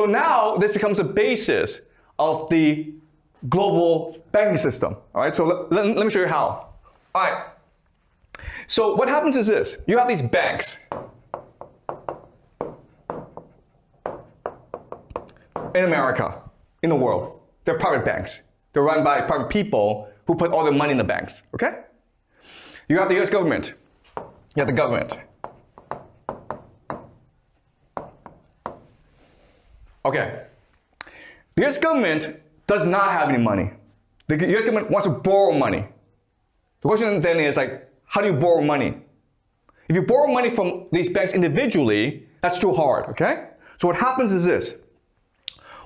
So now this becomes the basis of the global banking system. All right, so let me show you how. All right, so what happens is this. You have these banks. In America, in the world, they're private banks. They're run by private people who put all their money in the banks, okay? You have the US government. You have the government. Okay. The US government does not have any money. The US government wants to borrow money. The question then is like, how do you borrow money? If you borrow money from these banks individually, that's too hard, okay? So what happens is this.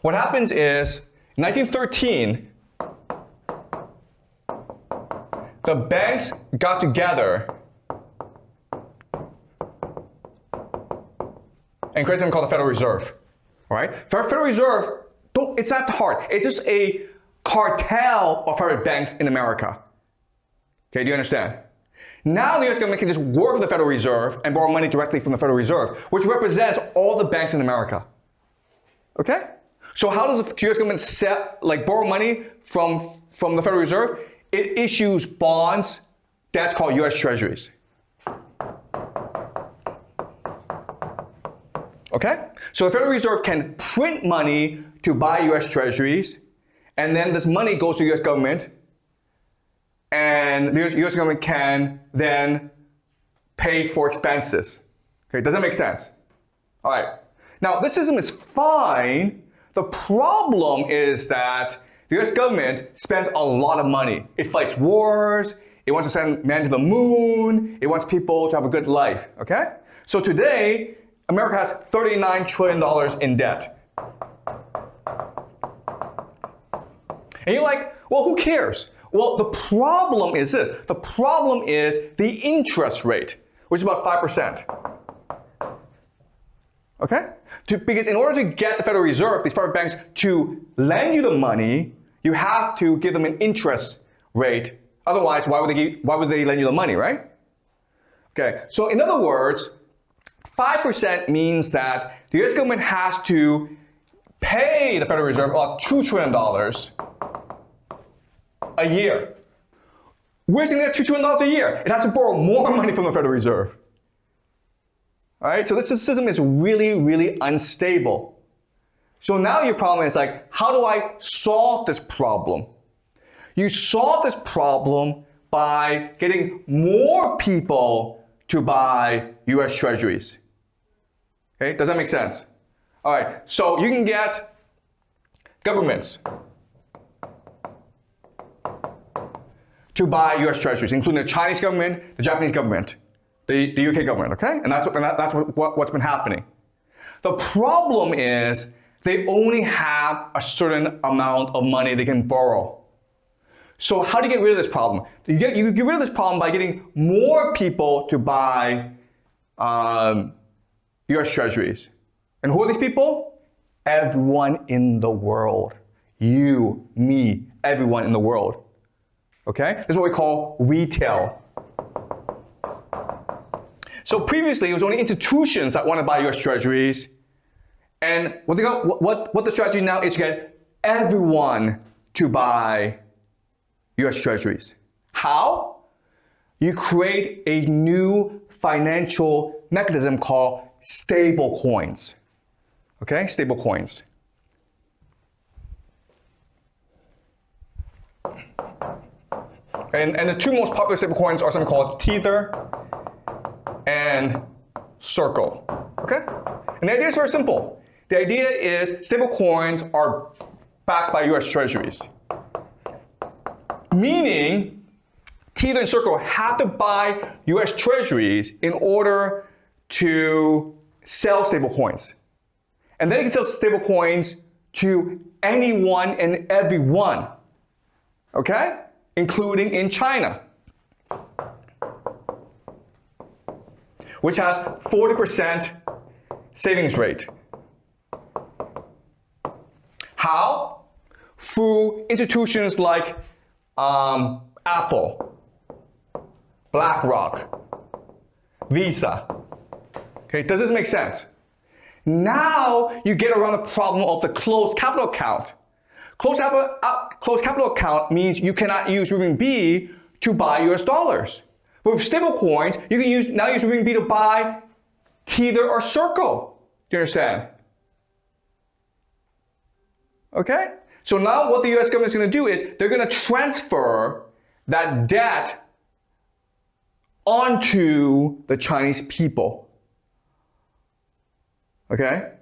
What happens is, in 1913, the banks got together and created something called the Federal Reserve. All right? Federal Reserve, it's not hard. It's just a cartel of private banks in America. Okay, do you understand? Now the US government can just work with the Federal Reserve and borrow money directly from the Federal Reserve, which represents all the banks in America. Okay? So how does the US government borrow money from the Federal Reserve? It issues bonds, that's called US Treasuries. Okay? So the Federal Reserve can print money to buy US Treasuries, and then this money goes to the US government, and the US government can then pay for expenses. Okay, does that make sense? All right. Now, this system is fine. The problem is that the US government spends a lot of money. It fights wars, it wants to send men to the moon, it wants people to have a good life, okay? So today, America has $39 trillion in debt. And you're like, well, who cares? Well, the problem is this. The problem is the interest rate, which is about 5%. Okay? Because in order to get the Federal Reserve, these private banks, to lend you the money, you have to give them an interest rate. Otherwise, why would they lend you the money, right? Okay, so in other words, 5% means that the US government has to pay the Federal Reserve about $2 trillion a year. Where's it going to get $2 trillion a year? It has to borrow more money from the Federal Reserve. All right, so this system is really, really unstable. So now your problem is like, how do I solve this problem? You solve this problem by getting more people to buy US Treasuries. Okay, does that make sense? All right, so you can get governments to buy US Treasuries, including the Chinese government, the Japanese government, the UK government, okay? And that's what's been happening. The problem is they only have a certain amount of money they can borrow. So how do you get rid of this problem? You get rid of this problem by getting more people to buy US Treasuries. And who are these people? Everyone in the world. You, me, everyone in the world. Okay? This is what we call retail. So previously, it was only institutions that want to buy US Treasuries. And what the strategy now is to get everyone to buy US Treasuries. How? You create a new financial mechanism called stablecoins. Okay, stablecoins. And the two most popular stablecoins are something called Tether and Circle. Okay? And the idea is very simple. The idea is stablecoins are backed by US Treasuries. Meaning, Tether and Circle have to buy US Treasuries in order to sell stablecoins. And then you can sell stablecoins to anyone and everyone. Okay? Including in China, which has 40% savings rate. How? Through institutions like Apple, BlackRock, Visa. Okay, does this make sense? Now you get around the problem of the closed capital account. Closed capital account means you cannot use renminbi to buy US dollars. But with stablecoins, you can now use renminbi to buy Tether or Circle. Do you understand? Okay? So now what the US government is going to do is they're going to transfer that debt onto the Chinese people. Okay?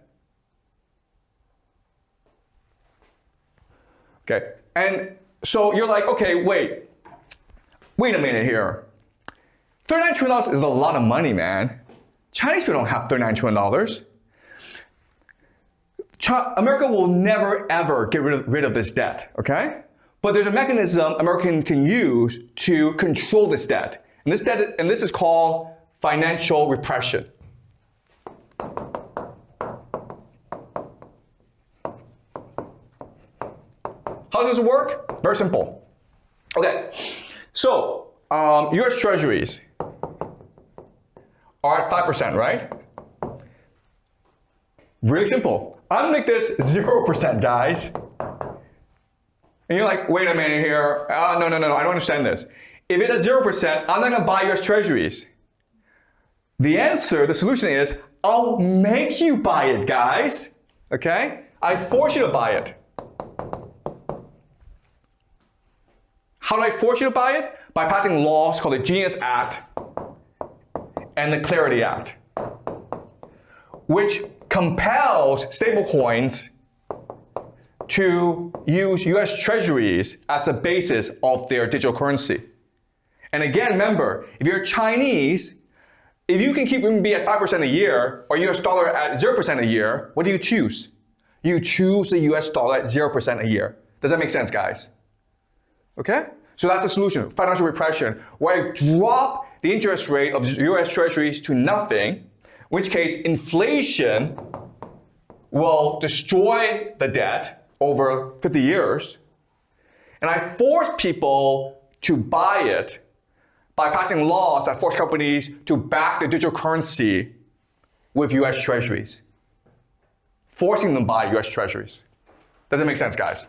Okay. And so you're like, okay, wait a minute here. $39 trillion is a lot of money, man. Chinese people don't have $39 trillion. America will never, ever get rid of this debt, okay? But there's a mechanism America can use to control this debt. And this is called financial repression. How does this work? Very simple. Okay, so US Treasuries are at 5%, right? Really simple. I'm gonna make this 0%, guys. And you're like, wait a minute here. No, I don't understand this. If it's at 0%, I'm not gonna buy US Treasuries. The solution is, I'll make you buy it, guys. Okay? I force you to buy it. How do I force you to buy it? By passing laws called the Genius Act and the Clarity Act, which compels stablecoins to use US Treasuries as the basis of their digital currency. And again, remember, if you're Chinese, if you can keep renminbi at 5% a year or US dollar at 0% a year, what do you choose? You choose the US dollar at 0% a year. Does that make sense, guys? Okay? So that's the solution, financial repression, where I drop the interest rate of US Treasuries to nothing, in which case inflation will destroy the debt over 50 years. And I force people to buy it by passing laws that force companies to back the digital currency with US Treasuries. Forcing them to buy US Treasuries. Does it make sense, guys?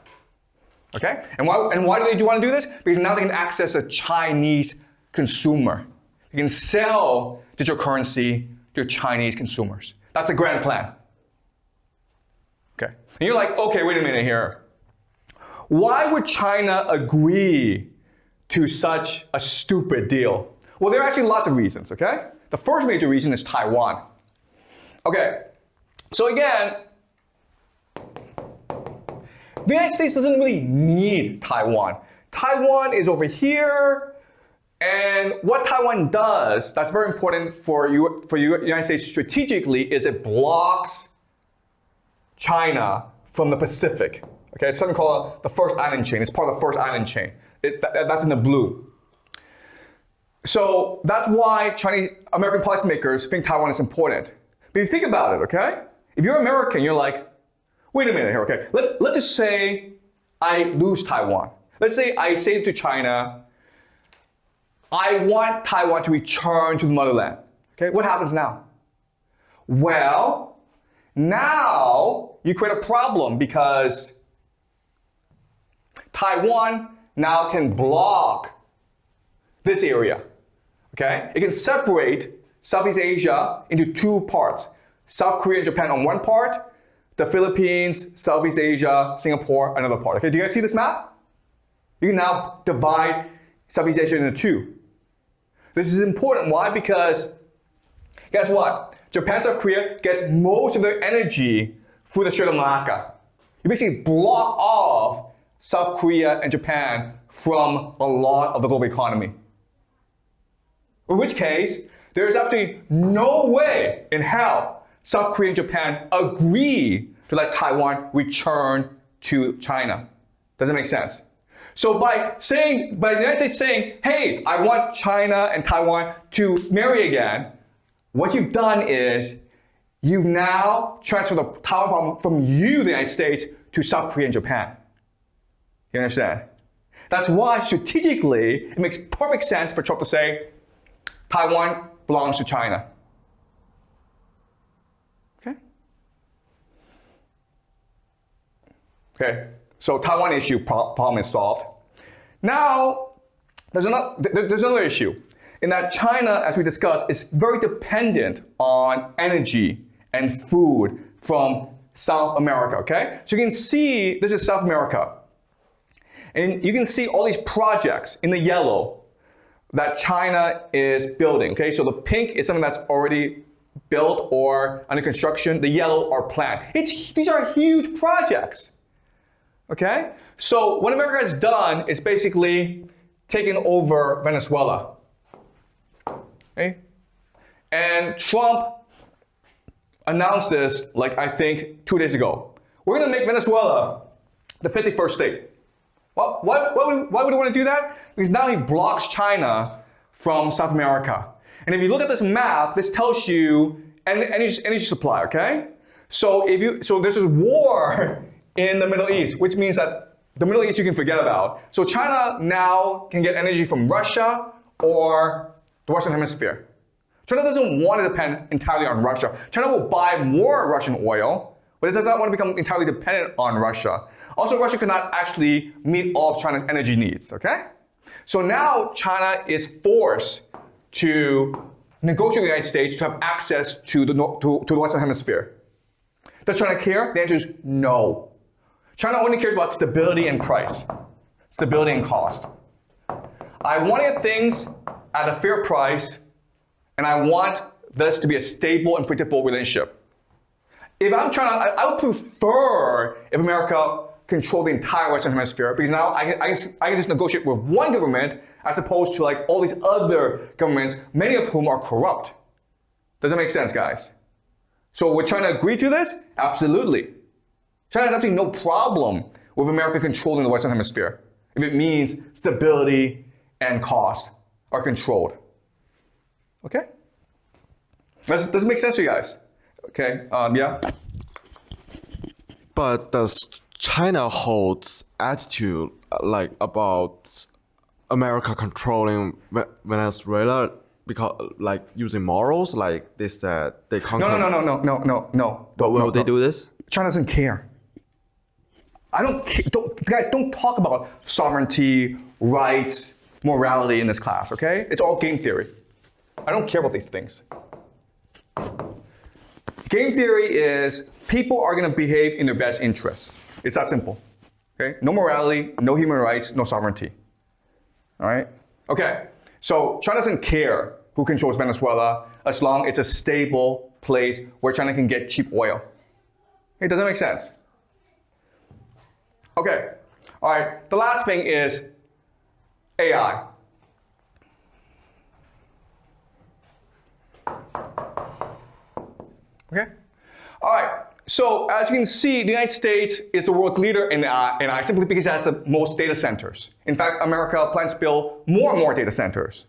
Okay? And why do they want to do this? Because now they can access a Chinese consumer. They can sell digital currency to Chinese consumers. That's the grand plan. Okay? And you're like, okay, wait a minute here. Why would China agree to such a stupid deal? Well, there are actually lots of reasons, okay? The first major reason is Taiwan. Okay, so again, the United States doesn't really need Taiwan. Taiwan is over here, and what Taiwan does that's very important for the United States strategically is it blocks China from the Pacific. Okay, it's something called the first island chain. It's part of the first island chain. That's in the blue. So that's why American policymakers think Taiwan is important. But you think about it, okay? If you're American, you're like, wait a minute here, okay? Let's just say I lose Taiwan. Let's say I say to China, I want Taiwan to return to the motherland. Okay, what happens now? Well, now you create a problem because Taiwan now can block this area. Okay? It can separate Southeast Asia into two parts. South Korea and Japan on one part, the Philippines, Southeast Asia, Singapore, another part. Okay, do you guys see this map? You can now divide Southeast Asia into two. This is important. Why? Because guess what? Japan, South Korea gets most of their energy through the Strait of Malacca. You basically block off South Korea and Japan from a lot of the global economy. In which case, there is absolutely no way in hell South Korea and Japan agree to let Taiwan return to China. Does it make sense? So by the United States saying, hey, I want China and Taiwan to marry again, what you've done is you've now transferred the Taiwan problem from the United States, to South Korea and Japan. You understand? That's why strategically it makes perfect sense for Trump to say Taiwan belongs to China. Okay? Okay, so Taiwan issue problem is solved. Now, there's another issue in that China, as we discussed, is very dependent on energy and food from South America, okay? So you can see, this is South America. And you can see all these projects in the yellow that China is building, okay? So the pink is something that's already built or under construction. The yellow are planned. These are huge projects, okay? So what America has done is basically taken over Venezuela, okay? And Trump announced this, like I think 2 days ago. We're gonna make Venezuela the 51st state. Well, why would he want to do that? Because now he blocks China from South America. And if you look at this map, this tells you energy supply, okay? So there's this war in the Middle East, which means that the Middle East you can forget about. So China now can get energy from Russia or the Western Hemisphere. China doesn't want to depend entirely on Russia. China will buy more Russian oil, but it does not want to become entirely dependent on Russia. Also, Russia cannot actually meet all of China's energy needs, okay? So now China is forced to negotiate with the United States to have access to the Western Hemisphere. Does China care? The answer is no. China only cares about stability and price, stability and cost. I want to get things at a fair price, and I want this to be a stable and predictable relationship. If I'm China, I would prefer if America control the entire Western Hemisphere, because now I can just negotiate with one government as opposed to like all these other governments, many of whom are corrupt. Does that make sense, guys? So would China agree to this? Absolutely. China has absolutely no problem with America controlling the Western Hemisphere if it means stability and cost are controlled. Okay? Does it make sense to you guys? Okay, yeah? But does China holds attitude like about America controlling Venezuela because like using morals, like they said they conquer. No. But will they do this? China doesn't care. Guys, don't talk about sovereignty, rights, morality in this class, okay? It's all game theory. I don't care about these things. Game theory is people are going to behave in their best interests. It's that simple. Okay? No morality, no human rights, no sovereignty. All right? Okay. So China doesn't care who controls Venezuela as long as it's a stable place where China can get cheap oil. Okay, does that make sense? Okay. All right. The last thing is AI. Okay? All right. So as you can see, the United States is the world's leader in AI simply because it has the most data centers. In fact, America plans to build more and more data centers.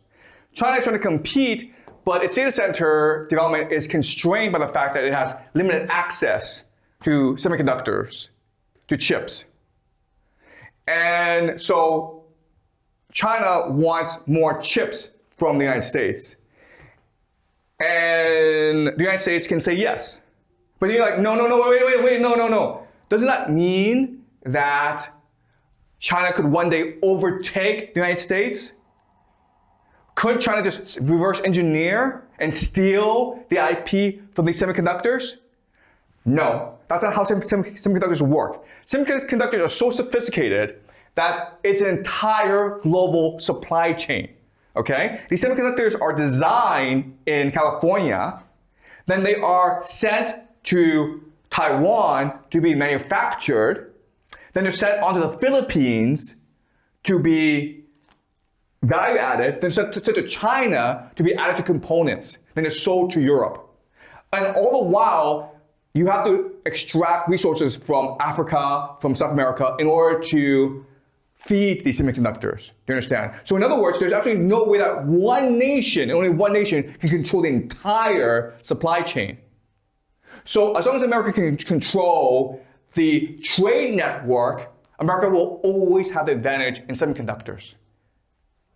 China is trying to compete, but its data center development is constrained by the fact that it has limited access to semiconductors, to chips. And so China wants more chips from the United States. And the United States can say yes. But you're like, no, wait, no. Doesn't that mean that China could one day overtake the United States? Could China just reverse engineer and steal the IP from these semiconductors? No, that's not how semiconductors work. Semiconductors are so sophisticated that it's an entire global supply chain. Okay? These semiconductors are designed in California, then they are sent to Taiwan to be manufactured, then they're sent onto the Philippines to be value added, then sent to China to be added to components, then they're sold to Europe. And all the while, you have to extract resources from Africa, from South America, in order to feed these semiconductors. Do you understand? So in other words, there's absolutely no way that one nation, only one nation, can control the entire supply chain. So as long as America can control the trade network, America will always have the advantage in semiconductors.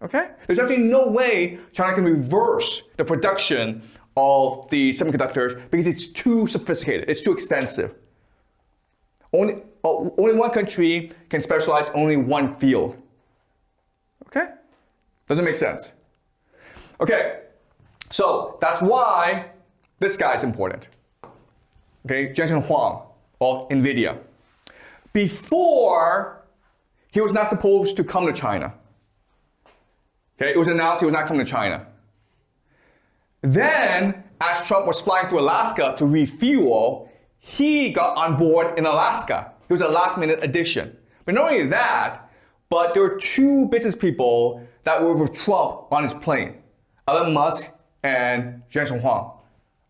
Okay? There's absolutely no way China can reverse the production of the semiconductors because it's too sophisticated, it's too expensive. Only one country can specialize only one field. Okay? Doesn't make sense. Okay, so that's why this guy is important. Okay, Jensen Huang of NVIDIA. Before, he was not supposed to come to China. Okay, it was announced he was not coming to China. Then, as Trump was flying through Alaska to refuel, he got on board in Alaska. It was a last-minute addition. But not only that, but there were two business people that were with Trump on his plane, Elon Musk and Jensen Huang.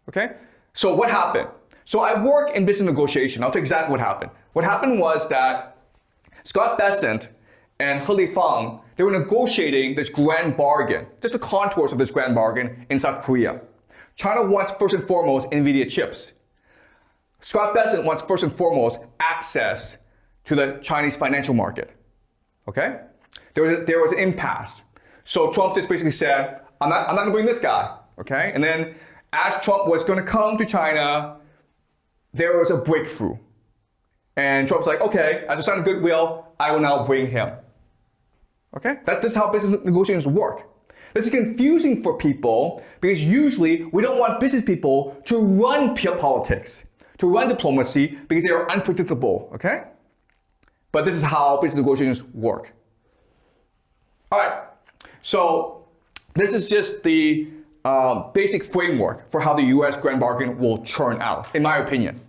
Okay? So what happened? So I work in business negotiation. I'll tell you exactly what happened. What happened was that Scott Bessent and He Lifeng, they were negotiating this grand bargain, just the contours of this grand bargain in South Korea. China wants first and foremost NVIDIA chips. Scott Bessent wants first and foremost access to the Chinese financial market. Okay? There was an impasse. So Trump just basically said, I'm not going to bring this guy. Okay? And then as Trump was going to come to China, there was a breakthrough. And Trump's like, okay, as a sign of goodwill, I will now bring him. Okay? This is how business negotiations work. This is confusing for people because usually we don't want business people to run politics, to run diplomacy because they are unpredictable. Okay? But this is how business negotiations work. All right. So this is just the basic framework for how the U.S. grand bargain will turn out, in my opinion.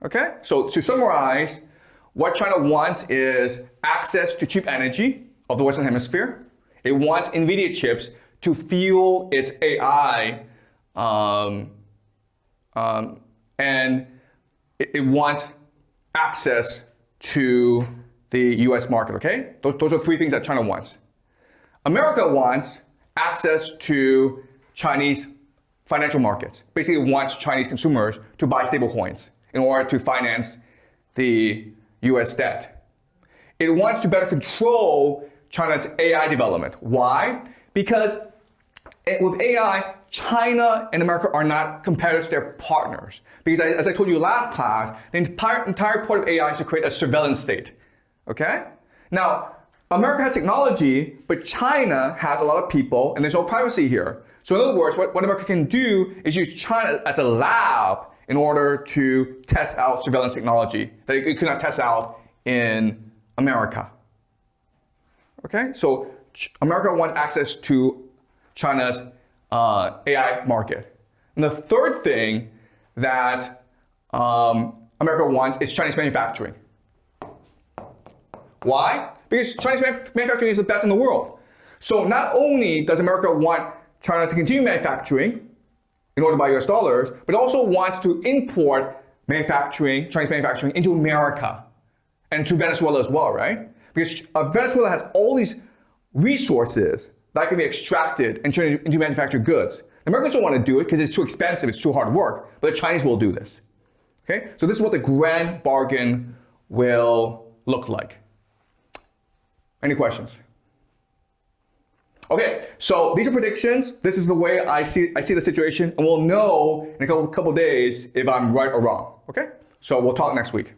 Okay? So to summarize, what China wants is access to cheap energy of the Western Hemisphere. It wants NVIDIA chips to fuel its AI, and it wants access to the US market, okay? Those are three things that China wants. America wants access to Chinese financial markets. Basically, it wants Chinese consumers to buy stablecoins in order to finance the US debt. It wants to better control China's AI development. Why? Because with AI, China and America are not competitors, they're partners. Because as I told you last class, the entire point of AI is to create a surveillance state. Okay? Now, America has technology, but China has a lot of people, and there's no privacy here. So in other words, what America can do is use China as a lab in order to test out surveillance technology that it could not test out in America. Okay? So America wants access to China's AI market. And the third thing that America wants is Chinese manufacturing. Why? Because Chinese manufacturing is the best in the world. So not only does America want China to continue manufacturing in order to buy US dollars, but also wants to import manufacturing, Chinese manufacturing into America and to Venezuela as well, right? Because Venezuela has all these resources that can be extracted and turned into manufactured goods. The Americans don't want to do it because it's too expensive, it's too hard work, but the Chinese will do this. Okay? So this is what the grand bargain will look like. Any questions? Okay, so these are predictions. This is the way I see the situation, and we'll know in a couple days if I'm right or wrong. Okay? So we'll talk next week.